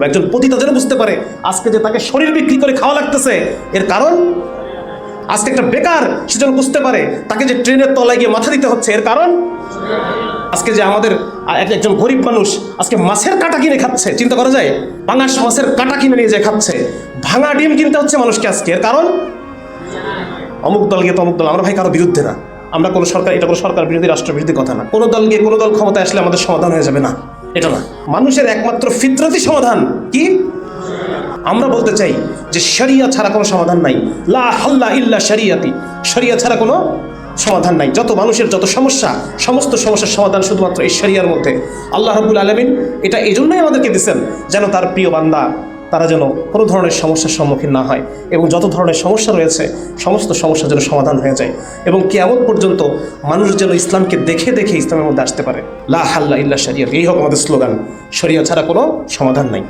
একজন পতিতা যেন বুঝতে পারে আজকে যে তাকে শরীর বিক্রি করে খাওয়া লাগতেছে এর কারণ, আজকে একটা বেকার সে যেন বুঝতে পারে তাকে যে ট্রেনের তলায় গিয়ে মাথা দিতে হচ্ছে এর কারণ, আজকে যে আমাদের একজন গরিব মানুষ আজকে মাছের কাঁটা কিনে খাচ্ছে, চিন্তা করা যায়, পাঙাশ মাছের কাঁটা কিনে নিয়ে যায় খাচ্ছে, ভাঙা ডিম কিনতে হচ্ছে মানুষকে আজকে, এর কারণ অমুক দল গিয়ে তমুক দল। আমরা ভাই কারো বিরুদ্ধে না, আমরা কোনো সরকার, এটা কোনো সরকার বিরোধী রাষ্ট্র বিরোধী কথা না, কোনো দল গিয়ে কোনো দল ক্ষমতায় আসলে আমাদের সমাধান হয়ে যাবে না, এটা না। মানুষের একমাত্র ফিতরতি সমাধান কি? আমরা বলতে চাই যে শরিয়া ছাড়া কোনো সমাধান নাই, লা হাল্লা ইল্লা শরিয়াতি, শরিয়া ছাড়া কোনো সমাধান নাই। যত মানুষের যত সমস্যা, সমস্ত সমস্যার সমাধান শুধুমাত্র এই শরিয়ার মধ্যে। আল্লাহ রাব্বুল আলামিন এটা এই জন্যই আমাদেরকে দিচ্ছেন যেন তার প্রিয় বান্দা তারা যেন কোনো ধরনের সমস্যার সম্মুখীন না হয়, এবং যত ধরনের সমস্যা রয়েছে সমস্ত সমস্যা যেন সমাধান হয়ে যায়, এবং কিয়ামত পর্যন্ত মানুষ যেন ইসলামকে দেখে দেখে ইসলামের মধ্যে আসতে পারে। লা হাল্লা ইল্লা শরিয়াত, এই হোক আমাদের স্লোগান, শরিয়া ছাড়া কোনো সমাধান নাই।